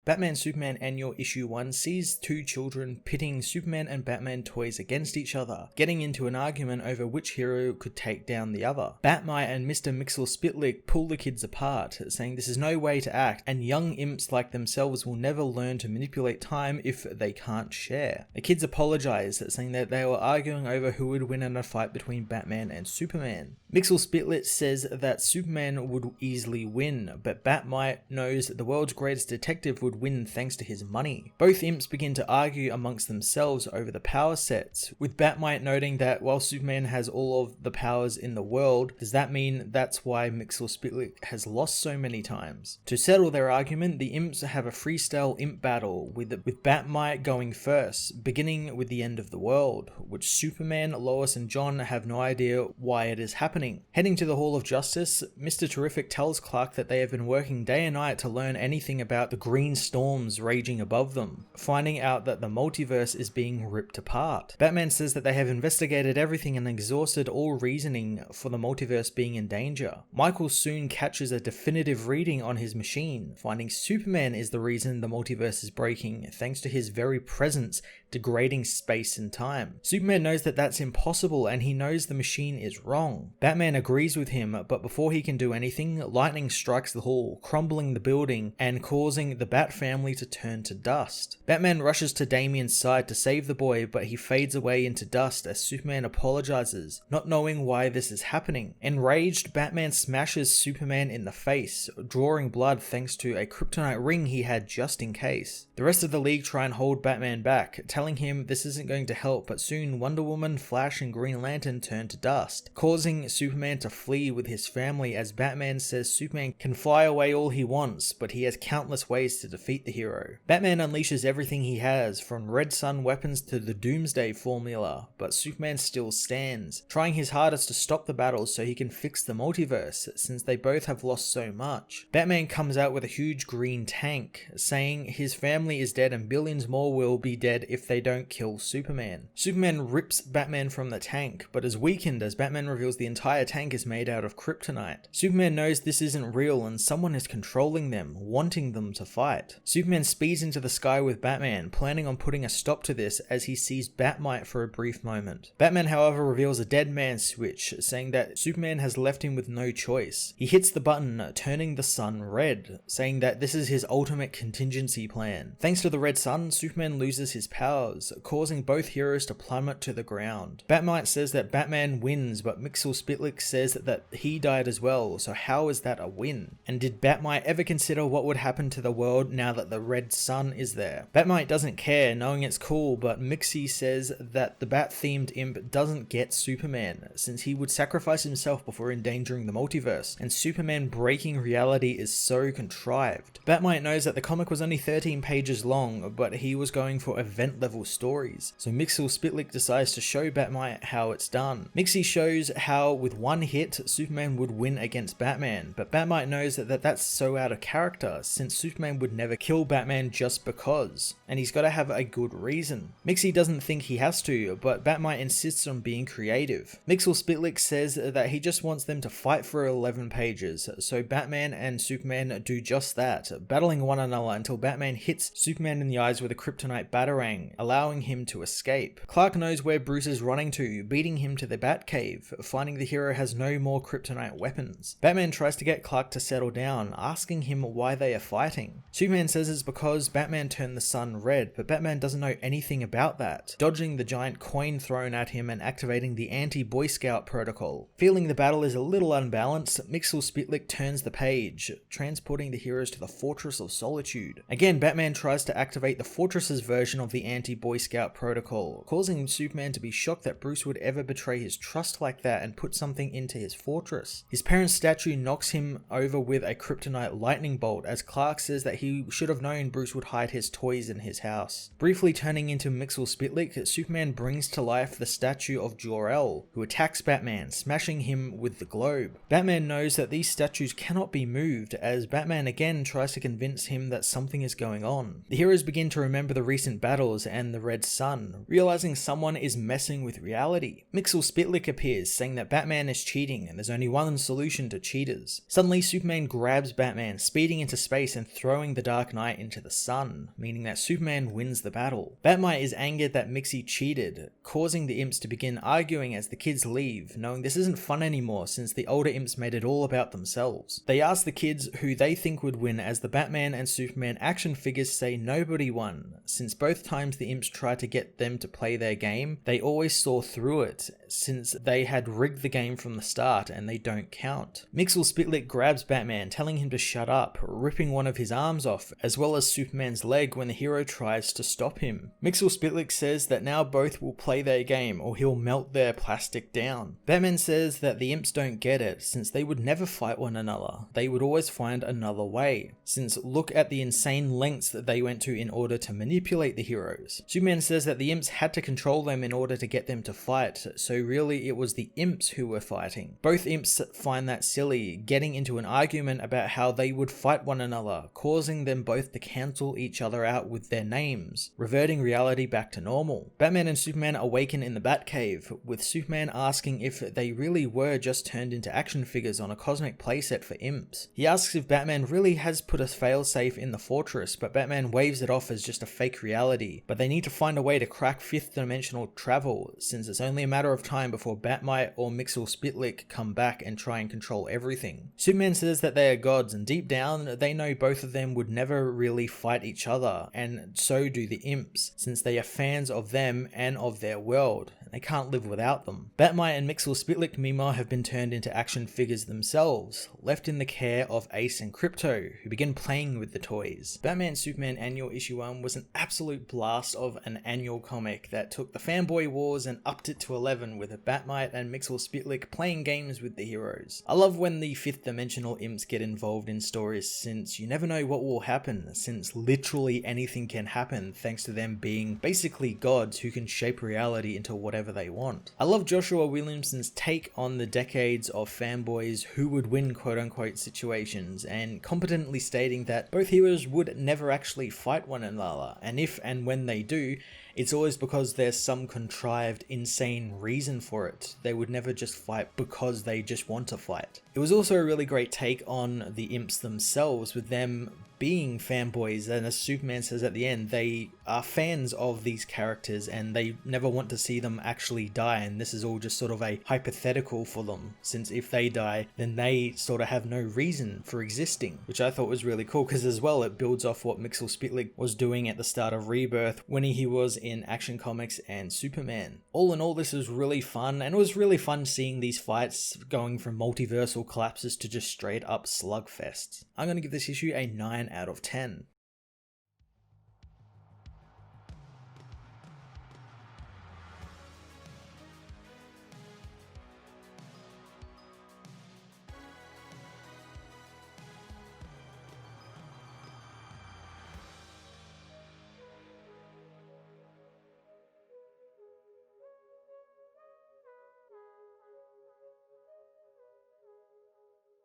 Batman Superman Annual Issue 1 sees two children pitting Superman and Batman toys against each other, getting into an argument over which hero could take down the other. Bat-Mite and Mr. Mxyzptlk pull the kids apart, saying this is no way to act, and young imps like themselves will never learn to manipulate time if they can't share. The kids apologize, saying that they were arguing over who would win in a fight between Batman and Superman. Mxyzptlk says that Superman would easily win, but Bat-Mite knows that the world's greatest detective would win thanks to his money. Both imps begin to argue amongst themselves over the power sets, with Bat-Mite noting that while Superman has all of the powers in the world, does that mean that's why Mxyzptlk has lost so many times? To settle their argument, the imps have a freestyle imp battle, with Bat-Mite going first, beginning with the end of the world, which Superman, Lois and John have no idea why it is happening. Heading to the Hall of Justice, Mr. Terrific tells Clark that they have been working day and night to learn anything about the green storms raging above them, finding out that the multiverse is being ripped apart. Batman says that they have investigated everything and exhausted all reasoning for the multiverse being in danger. Michael soon catches a definitive reading on his machine, finding Superman is the reason the multiverse is breaking, thanks to his very presence degrading space and time. Superman knows that that's impossible and he knows the machine is wrong. Batman agrees with him, but before he can do anything, lightning strikes the hall, crumbling the building and causing the Bat family to turn to dust. Batman rushes to Damian's side to save the boy, but he fades away into dust as Superman apologizes, not knowing why this is happening. Enraged, Batman smashes Superman in the face, drawing blood thanks to a kryptonite ring he had just in case. The rest of the League try and hold Batman back, telling him this isn't going to help, but soon Wonder Woman, Flash and Green Lantern turn to dust, causing Superman to flee with his family as Batman says Superman can fly away all he wants, but he has countless ways to defeat the hero. Batman unleashes everything he has, from Red Sun weapons to the Doomsday formula, but Superman still stands, trying his hardest to stop the battles so he can fix the multiverse, since they both have lost so much. Batman comes out with a huge green tank, saying his family is dead and billions more will be dead if they don't kill Superman. Superman rips Batman from the tank, but is weakened as Batman reveals the entire tank is made out of kryptonite. Superman knows this isn't real and someone is controlling them, wanting them to fight. Superman speeds into the sky with Batman, planning on putting a stop to this as he sees Bat-Mite for a brief moment. Batman, however, reveals a dead man switch, saying that Superman has left him with no choice. He hits the button, turning the sun red, saying that this is his ultimate contingency plan. Thanks to the red sun, Superman loses his powers, causing both heroes to plummet to the ground. Bat-Mite says that Batman wins, but Mxyzptlk says that he died as well, so how is that a win? And did Bat-Mite ever consider what would happen to the world now that the red sun is there? Bat-Mite doesn't care, knowing it's cool, but Mxy says that the bat-themed imp doesn't get Superman, since he would sacrifice himself before endangering the multiverse, and Superman breaking reality is so contrived. Bat-Mite knows that the comic was only 13 pages long, but he was going for event level stories, so Mxyzptlk decides to show Bat-Mite how it's done. Mxy shows how with one hit Superman would win against Batman, but Bat-Mite knows that that's so out of character, since Superman would never kill Batman just because, and he's got to have a good reason. Mxy doesn't think he has to, but Bat-Mite insists on being creative. Mxyzptlk says that he just wants them to fight for 11 pages, so Batman and Superman do just that, battling one another until Batman hits Superman in the eyes with a kryptonite batarang, allowing him to escape. Clark knows where Bruce is running to, beating him to the Batcave, finding the hero has no more kryptonite weapons. Batman tries to get Clark to settle down, asking him why they are fighting. Superman says it's because Batman turned the sun red, but Batman doesn't know anything about that, dodging the giant coin thrown at him and activating the anti-Boy Scout protocol. Feeling the battle is a little unbalanced, Mxyzptlk turns the page, transporting the heroes to the Fortress of Solitude. Again, Batman tries to activate the Fortress's version of the anti-Boy Scout protocol, causing Superman to be shocked that Bruce would ever betray his trust like that and put something into his fortress. His parents' statue knocks him over with a kryptonite lightning bolt as Clark says that he should have known Bruce would hide his toys in his house. Briefly turning into Mxyzptlk, Superman brings to life the statue of Jor-El, who attacks Batman, smashing him with the globe. Batman knows that these statues cannot be moved, as Batman again tries to convince him that something is going on. The heroes begin to remember the recent battles and the red sun, realizing someone is messing with reality. Mxyzptlk appears, saying that Batman is cheating and there's only one solution to cheaters. Suddenly Superman grabs Batman, speeding into space and throwing the Dark Knight into the sun, meaning that Superman wins the battle. Bat-Mite is angered that Mxy cheated, causing the imps to begin arguing as the kids leave, knowing this isn't fun anymore since the older imps made it all about themselves. They ask the kids who they think would win, as the Batman and Superman action figures say nobody won, since both times the imps tried to get them to play their game, they always saw through it, since they had rigged the game from the start and they don't count. Mxyzptlk grabs Batman, telling him to shut up, ripping one of his arms off, as well as Superman's leg when the hero tries to stop him. Mxyzptlk says that now both will play their game or he'll melt their plastic down. Batman says that the imps don't get it, since they would never fight one another. They would always find another way, since look at the insane lengths that they went to in order to manipulate the heroes. Superman says that the imps had to control them in order to get them to fight, so really it was the imps who were fighting. Both imps find that silly, getting into an argument about how they would fight one another, causing them both to cancel each other out with their names, reverting reality back to normal. Batman and Superman awaken in the Batcave, with Superman asking if they really were just turned into action figures on a cosmic playset for imps. He asks if Batman really has put a failsafe in the fortress, but Batman waves it off as just a fake reality, but they need to find a way to crack 5th dimensional travel, since it's only a matter of time before Bat-Mite or Mxyzptlk come back and try and control everything. Superman says that they are gods, and deep down they know both of them would never really fight each other, and so do the imps, since they are fans of them and of their world. They can't live without them. Bat-Mite and Mxyzptlk meanwhile have been turned into action figures themselves, left in the care of Ace and Krypto, who begin playing with the toys. Batman Superman Annual Issue 1 was an absolute blast of an annual comic that took the Fanboy Wars and upped it to 11 with Bat-Mite and Mxyzptlk playing games with the heroes. I love when the 5th dimensional imps get involved in stories, since you never know what will happen, since literally anything can happen thanks to them being basically gods who can shape reality into whatever they want. I love Joshua Williamson's take on the decades of fanboys who would win quote-unquote situations, and competently stating that both heroes would never actually fight one another, and if and when they do, it's always because there's some contrived, insane reason for it. They would never just fight because they just want to fight. It was also a really great take on the imps themselves, with them being fanboys, and as Superman says at the end, they are fans of these characters and they never want to see them actually die, and this is all just sort of a hypothetical for them, since if they die then they sort of have no reason for existing, which I thought was really cool, because as well it builds off what Mxyzptlk was doing at the start of Rebirth when he was in Action Comics and Superman. All in all, this was really fun, and it was really fun seeing these fights going from multiversal collapses to just straight up slugfests. I'm going to give this issue a 9 out of 10.